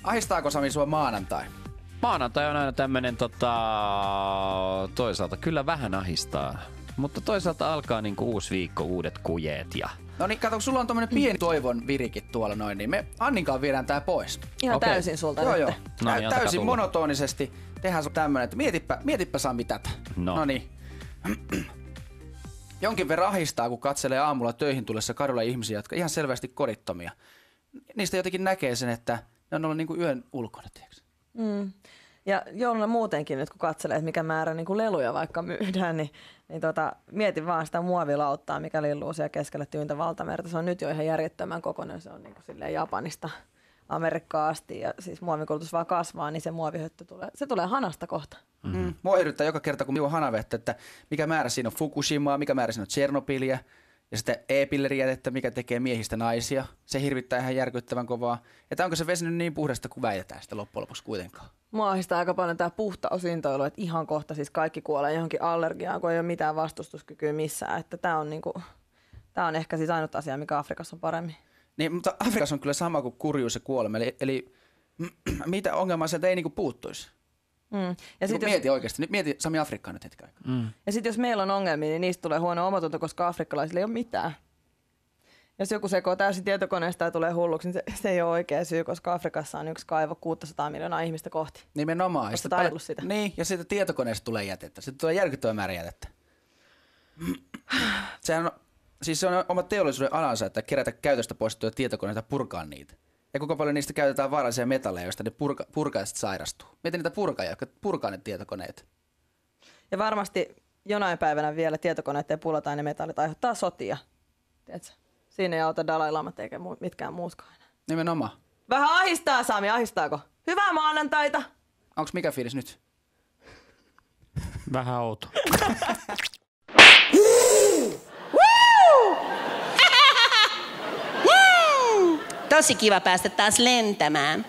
Ahistaako Sami sua maanantai? Maanantai on aina tämmönen toisaalta kyllä vähän ahistaa. Mutta toisaalta alkaa niinku uusi viikko, uudet kujeet ja... No niin, kato, sulla on tommonen pieni toivon virikit tuolla noin, niin me Anninkaan viedään tää pois. Ihan täysin sulta nyt. Joo. No niin, täysin monotonisesti. Tehdään tämmönen, että mietipä Sami tätä. No niin. Jonkin verran ahistaa, kun katselee aamulla töihin tullessa kadulla ihmisiä, jotka ihan selvästi kodittomia. Niistä jotenkin näkee sen, että ne on ollut niinku yön ulkona, tiiäks? Ja jouluna muutenkin nyt, kun katselee, että mikä määrä niin kuin leluja vaikka myydään, niin mietin vaan sitä muovilauttaa, mikä lilluu siellä keskellä tyyntä valtamerta. Se on nyt jo ihan järjettömän kokoinen. Se on niin kuin silleen Japanista Amerikkaan asti ja siis muovikulutus vaan kasvaa, niin se muovihöttö tulee hanasta kohta. Mua ehdottaa joka kerta, kun juo hanavettä, että mikä määrä siinä on Fukushimaa, mikä määrä siinä on Tsernobylia ja sitten e-pillerijätettä, mikä tekee miehistä naisia. Se hirvittää ihan järkyttävän kovaa. Että onko se vesi nyt niin puhdasta kuin väitetään sitä loppujen lopuksi kuitenkaan? Mua ahdistaa aika paljon tämä puhtausintoilu, että ihan kohta siis kaikki kuolee johonkin allergiaan, kun ei ole mitään vastustuskykyä missään. Että tämä on ehkä siis ainut asia, mikä Afrikassa on paremmin. Niin, mutta Afrikassa on kyllä sama kuin kurjuus ja kuolema. Eli mitä ongelmaa sieltä ei niinku puuttuisi? Ja sit mieti oikeasti. Nyt mieti Sami Afrikkaa nyt hetken aikaa. Ja sitten jos meillä on ongelmia, niin niistä tulee huono omatunto, koska afrikkalaisilla ei ole mitään. Jos joku sekoo täysin tietokoneesta ja tulee hulluksi, niin se ei ole oikea syy, koska Afrikassa on yksi kaivo 600 miljoonaa ihmistä kohti. Nimenomaan. Oletko ajatellut sitä? Niin, ja siitä tietokoneesta tulee jätettä. Sitten tulee järkyttävä määrä jätettä. Se on oma teollisuuden alansa, että kerätä käytöstä poistettuja tietokoneita ja purkaa niitä. Ja kuinka paljon niistä käytetään vaarallisia metalleja, joista ne purkaiset sairastuu. Mietin niitä purkaajia, jotka purkaa ne tietokoneet. Ja varmasti jonain päivänä vielä tietokoneiden pullataan ne metallit aiheuttaa sotia. Tiedätkö? Siinä ei auta Dalai Lamat eikä mitkään muutkaan enää. Nimenomaan. Vähän ahistaa, Sami, ahistaako? Hyvää maanantaita! Onks mikä fiilis nyt? Vähän outo. Tosi kiva päästä taas lentämään.